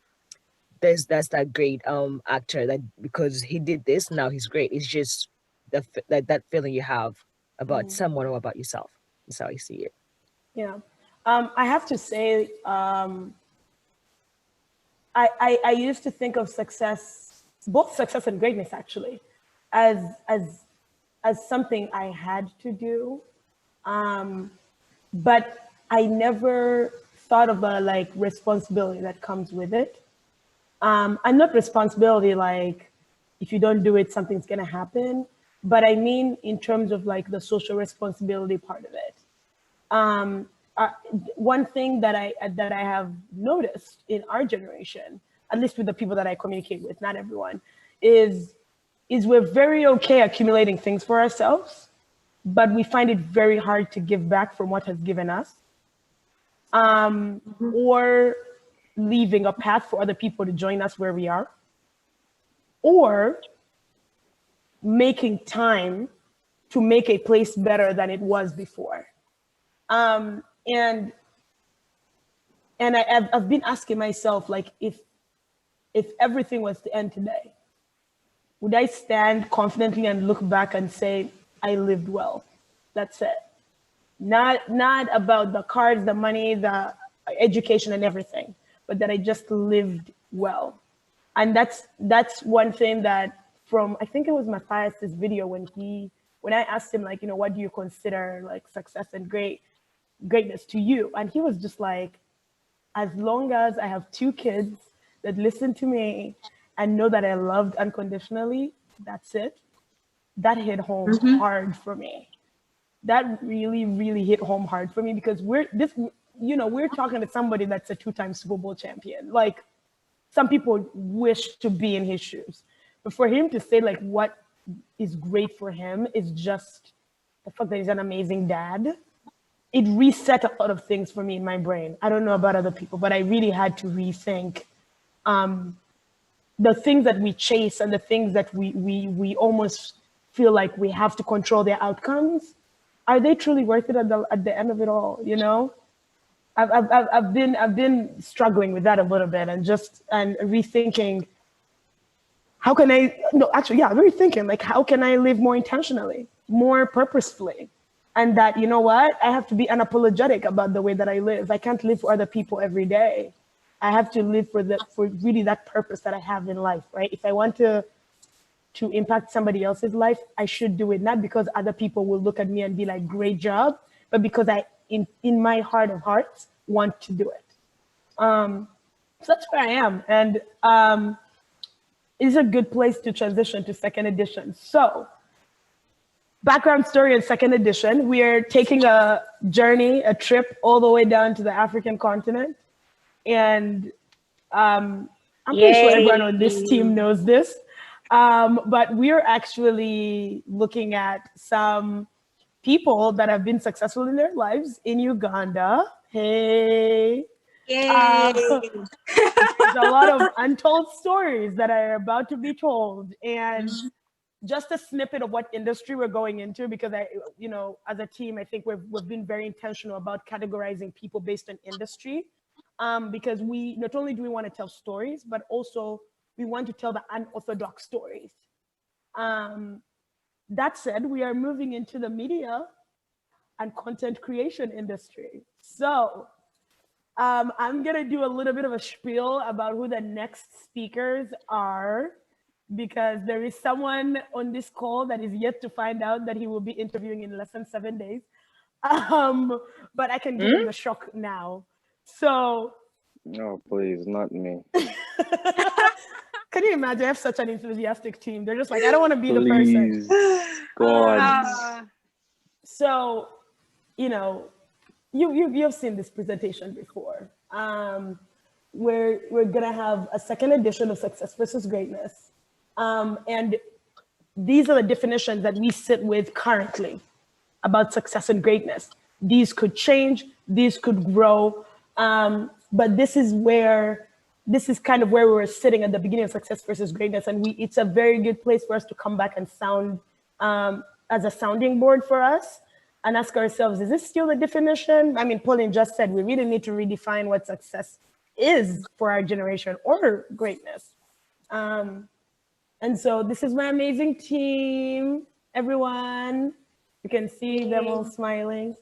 that's that great actor that because he did this, now he's great. It's just that feeling you have about someone or about yourself. That's how I see it. Yeah. I have to say, I used to think of success, both success and greatness actually, as something I had to do. But I never thought of the like responsibility that comes with it. And not responsibility like if you don't do it, something's gonna happen. But I mean in terms of like the social responsibility part of it. One thing that I have noticed in our generation, at least with the people that I communicate with, not everyone, is we're very okay accumulating things for ourselves, but we find it very hard to give back from what has given us, or leaving a path for other people to join us where we are, or making time to make a place better than it was before. And I've been asking myself, like, if everything was to end today, would I stand confidently and look back and say, I lived well? That's it. Not about the cars, the money, the education and everything, but that I just lived well. And that's one thing that from, I think it was Matthias's video when I asked him, like, what do you consider like success and greatness to you? And he was just like, as long as I have 2 kids that listen to me and know that I loved unconditionally, that's it. That hit home hard for me. That really, really hit home hard for me, because we're talking to somebody that's a 2-time Super Bowl champion. Like, some people wish to be in his shoes. But for him to say like what is great for him is just the fact that he's an amazing dad. It reset a lot of things for me in my brain. I don't know about other people, but I really had to rethink the things that we chase and the things that we almost feel like we have to control their outcomes. Are they truly worth it at the end of it all? I've been struggling with that a little bit, and rethinking rethinking like how can I live more intentionally, more purposefully, and that I have to be unapologetic about the way that I live. I can't live for other people every day. I have to live for really that purpose that I have in life, right? If I want to impact somebody else's life, I should do it not because other people will look at me and be like, great job, but because in my heart of hearts want to do it. So that's where I am, and it's a good place to transition to second edition. So, background story in second edition, we are taking a journey, a trip all the way down to the African continent, and I'm pretty sure everyone on this team knows this, but we're actually looking at some people that have been successful in their lives in Uganda. Hey. There's a lot of untold stories that are about to be told, and just a snippet of what industry we're going into, because as a team, I think we've been very intentional about categorizing people based on industry, because we not only do we want to tell stories, but also we want to tell the unorthodox stories. That said, we are moving into the media and content creation industry. So I'm gonna do a little bit of a spiel about who the next speakers are, because there is someone on this call that is yet to find out that he will be interviewing in less than 7 days. But I can give him the shock now. So. Oh, please, not me. Can you imagine? I have such an enthusiastic team. They're just like, I don't want to be Please, the person. God. So, you've seen this presentation before. We're gonna have a second edition of Success versus Greatness, and these are the definitions that we sit with currently about success and greatness. These could change, these could grow, but this is kind of where we were sitting at the beginning of Success versus Greatness, and it's a very good place for us to come back and sound as a sounding board for us, and ask ourselves, is this still the definition? I mean, Pauline just said we really need to redefine what success is for our generation, or greatness. And so this is my amazing team, everyone. You can see them all smiling.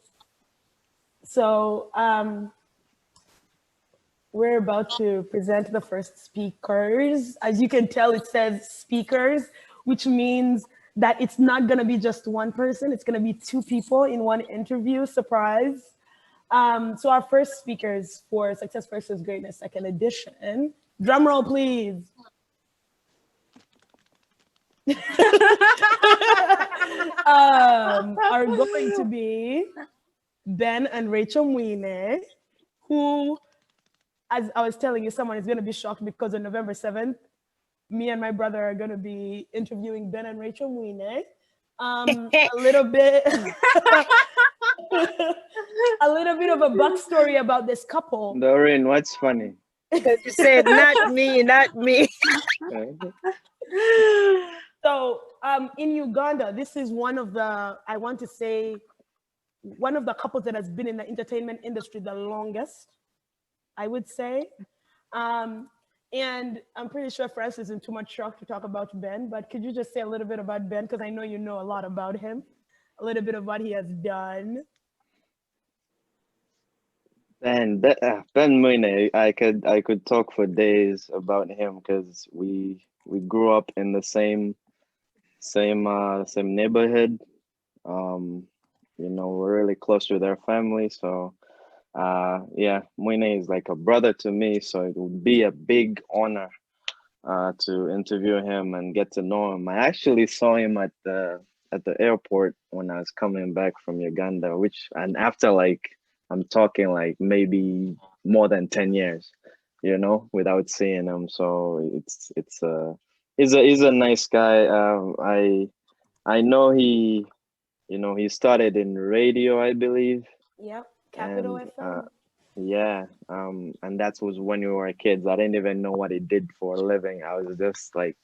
So we're about to present the first speakers. As you can tell, it says speakers, which means that it's not gonna be just one person, it's gonna be two people in one interview, surprise. So our first speakers for Success versus Greatness second edition, drum roll please. Are going to be Ben and Rachel Mwine, who, as I was telling you, someone is gonna be shocked because on November 7th, me and my brother are going to be interviewing Ben and Rachel Mwine. A little bit of a backstory about this couple. Doreen, what's funny? Because you said, not me, not me. So in Uganda, this is one of the couples that has been in the entertainment industry the longest, I would say. And I'm pretty sure Francis isn't too much shocked to talk about Ben, but could you just say a little bit about Ben? Because I know you know a lot about him, a little bit of what he has done. Ben Mwine, I could talk for days about him, because we grew up in the same neighborhood. We're really close with our family, so Mwine is like a brother to me, so it would be a big honor to interview him and get to know him. I actually saw him at the airport when I was coming back from Uganda, and after I'm talking like maybe more than 10 years, without seeing him. So he's a nice guy. I know he started in radio, I believe. Yep. Capital FM. And that was when we were kids. I didn't even know what he did for a living. I was just like,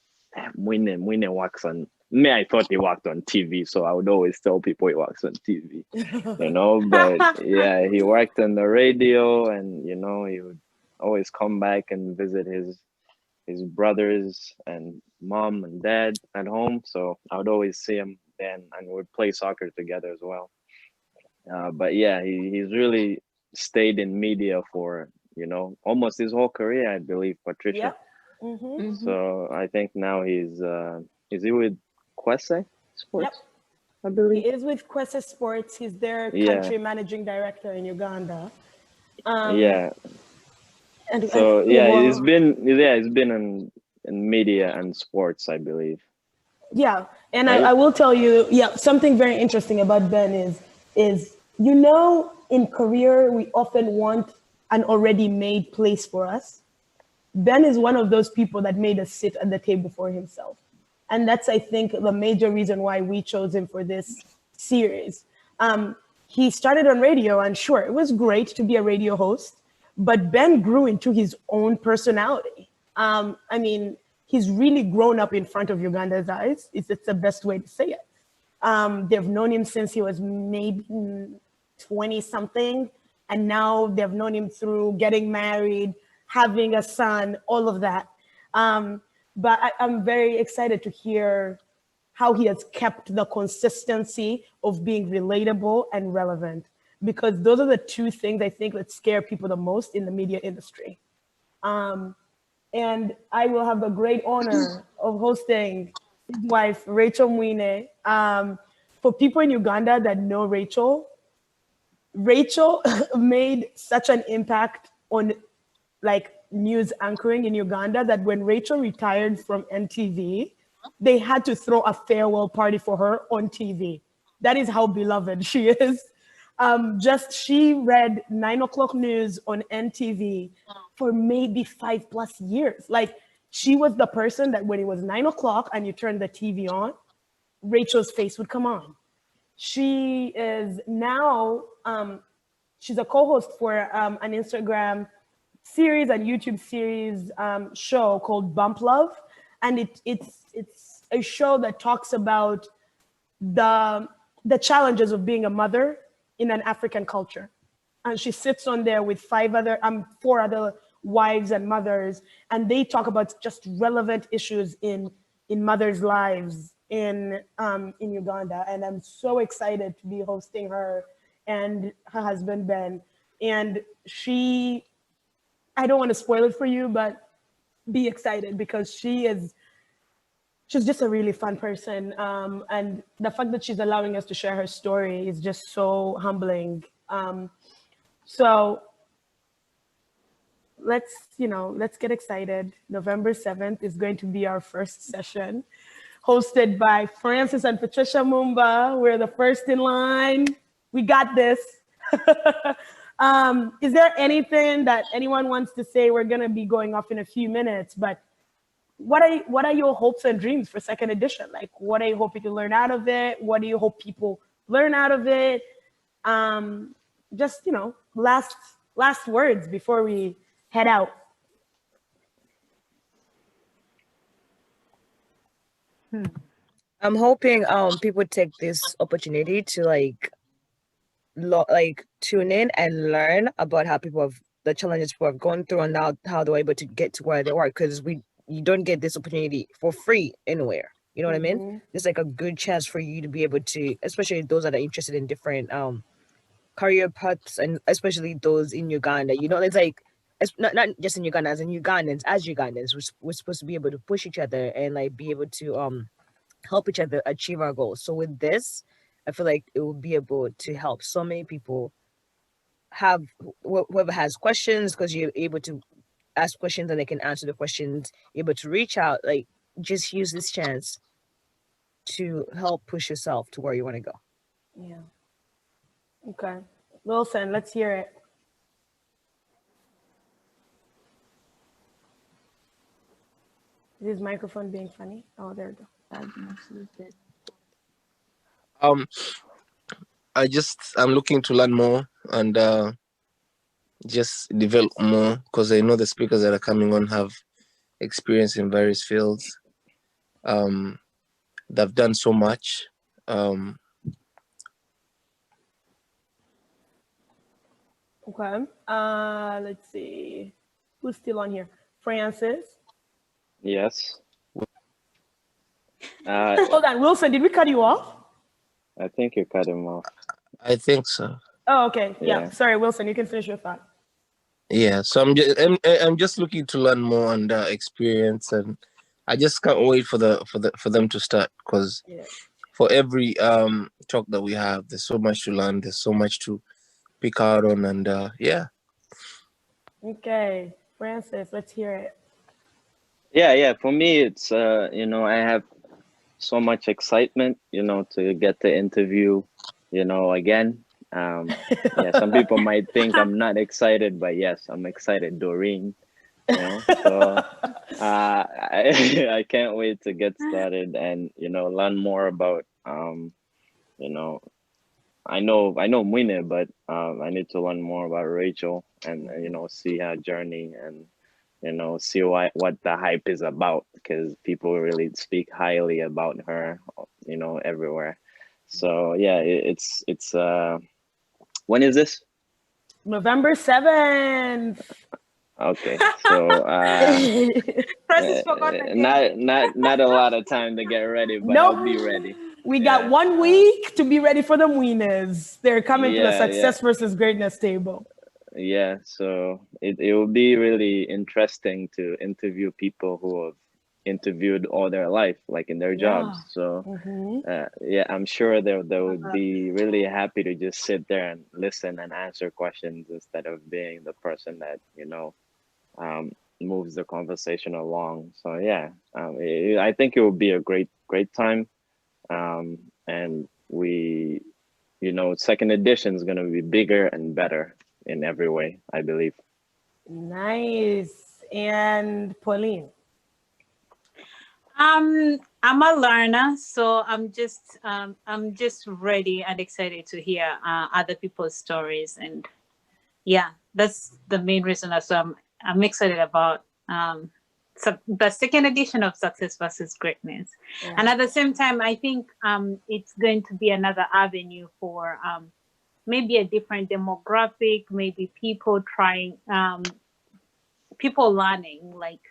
Mwine works on me. I thought he worked on TV, so I would always tell people he works on TV, But yeah, he worked on the radio, and he would always come back and visit his brothers and mom and dad at home. So I would always see him then, and we'd play soccer together as well. But yeah, he's really stayed in media for almost his whole career, I believe, Patricia. Yep. Mm-hmm. So I think now is he with Kwese Sports? Yep. I He believe. is with Quessa Sports. He's their Yeah, country managing director in Uganda. yeah. And So yeah, well, it's been in media and sports, I believe. yeah, and Right? I will tell you, yeah, something very interesting about Ben is in career we often want an already made place for us. Ben is one of those people that made us sit at the table for himself. And that's, I think, the major reason why we chose him for this series. He started on radio, and sure, it was great to be a radio host, but Ben grew into his own personality. I mean, he's really grown up in front of Uganda's eyes. It's the best way to say it. They've known him since he was maybe 20 something. And now they've known him through getting married, having a son, all of that. But I'm very excited to hear how he has kept the consistency of being relatable and relevant, because those are the two things I think that scare people the most in the media industry. And I will have the great honor of hosting his wife, Rachel Mwine. For people in Uganda that know Rachel, Rachel made such an impact on like news anchoring in Uganda that when Rachel retired from NTV, they had to throw a farewell party for her on TV. That is how beloved she is. Just she read 9 o'clock news on NTV for maybe 5+ years. Like she was the person that when it was 9 o'clock and you turned the TV on, Rachel's face would come on. She is now she's a co-host for an Instagram series and YouTube series show called Bump Love, and it's a show that talks about the challenges of being a mother in an African culture. And she sits on there with four other wives and mothers, and they talk about just relevant issues in mothers' lives in Uganda. And I'm so excited to be hosting her and her husband Ben. And I don't want to spoil it for you, but be excited because she's just a really fun person. And the fact that she's allowing us to share her story is just so humbling. So let's get excited. November 7th is going to be our first session, hosted by Francis and Patricia Mumba. We're the first in line. We got this. Is there anything that anyone wants to say? We're gonna be going off in a few minutes, but what are your hopes and dreams for second edition? Like, what are you hoping to learn out of it? What do you hope people learn out of it? Just last words before we head out. I'm hoping people take this opportunity to like tune in and learn about how the challenges people have gone through and how they were able to get to where they are, because you don't get this opportunity for free anywhere. You know what I mean? It's like a good chance for you to be able to, especially those that are interested in different career paths, and especially those in Uganda. It's like it's not just in Uganda, as Ugandans, we're supposed to be able to push each other and like be able to help each other achieve our goals. So with this, I feel like it will be able to help so many people have whoever has questions, because you're able to ask questions and they can answer the questions, able to reach out, like just use this chance to help push yourself to where you want to go. Yeah. Okay. Wilson, let's hear it. Is his microphone being funny? Oh, there we go. I'm looking to learn more and just develop more, because I know the speakers that are coming on have experience in various fields. They've done so much. Okay. Let's see. Who's still on here? Francis. Yes. Hold on, Wilson. Did we cut you off? I think you cut him off. I think so. Oh, okay. Yeah. Yeah. Sorry, Wilson. You can finish your thought. Yeah. So I'm just looking to learn more and experience, and I just can't wait for them to start, because for every talk that we have, there's so much to learn. There's so much to pick out on, and yeah. Okay, Francis, let's hear it. Yeah. For me, it's I have so much excitement, to get the interview, again. Yeah, some people might think I'm not excited, but yes, I'm excited, Doreen. So I can't wait to get started and learn more about you know I know Mwine, but I need to learn more about Rachel and see her journey and see what the hype is about, because people really speak highly about her everywhere. So yeah, it's when is this? November 7th. Okay, so Francis forgot again. not a lot of time to get ready, but Nope. I'll be ready. We got 1 week to be ready for the winners. They're coming to the Yeah, Success versus Greatness table. Yeah, so it will be really interesting to interview people who have interviewed all their life, like in their jobs. So yeah, I'm sure they would be really happy to just sit there and listen and answer questions instead of being the person that moves the conversation along. So yeah, I think it will be a great time, and we, second edition is going to be bigger and better in every way, I believe. Nice. And Pauline. I'm a learner, so I'm just ready and excited to hear other people's stories, and yeah, that's the main reason as well. I'm excited about the second edition of Success versus Greatness, and at the same time, I think it's going to be another avenue for maybe a different demographic, maybe people trying, people learning. Like,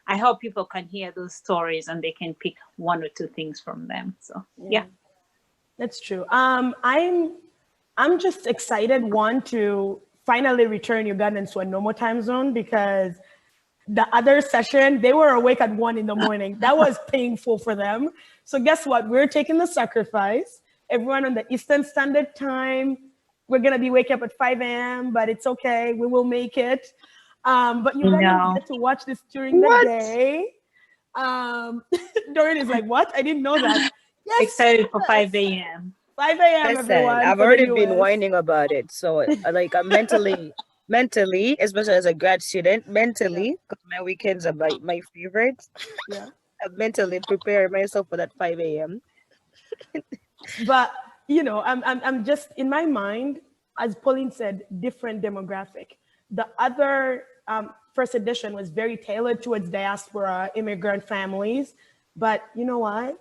I hope people can hear those stories and they can pick one or two things from them. So yeah. That's true. I'm just excited, one, to finally return Ugandans to a normal time zone, because the other session, they were awake at 1 a.m. That was painful for them. So guess what? We're taking the sacrifice. Everyone on the Eastern Standard Time, we're going to be waking up at 5 a.m., but it's okay. We will make it. But you guys get to watch this during the day. Doreen is like, what? I didn't know that. Yes. Excited for 5 a.m. 5 a.m. Listen, everyone. I've already been whining about it. So like I'm mentally, especially as a grad student, mentally, because my weekends are my favorites. Yeah. I mentally prepare myself for that 5 a.m. But I'm just in my mind, as Pauline said, different demographic. The other first edition was very tailored towards diaspora immigrant families. But you know what?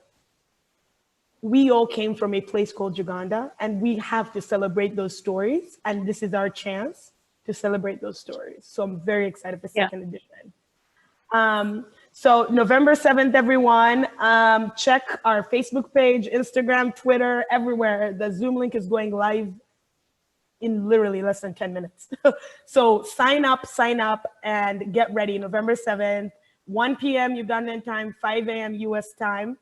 We all came from a place called Uganda, and we have to celebrate those stories. And this is our chance to celebrate those stories. So I'm very excited for second edition. So November 7th, everyone, check our Facebook page, Instagram, Twitter, everywhere. The Zoom link is going live in literally less than 10 minutes. So sign up, and get ready. November 7th, 1 p.m. Ugandan time, 5 a.m. US time.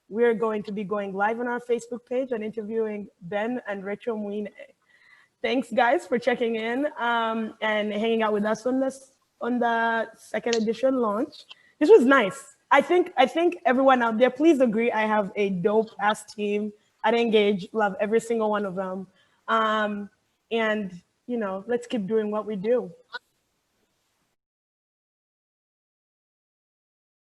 We're going to be going live on our Facebook page and interviewing Ben and Rachel Mwine. Thanks, guys, for checking in and hanging out with us on the second edition launch. This was nice. I think everyone out there, please agree, I have a dope ass team at Engage. Love every single one of them. And let's keep doing what we do.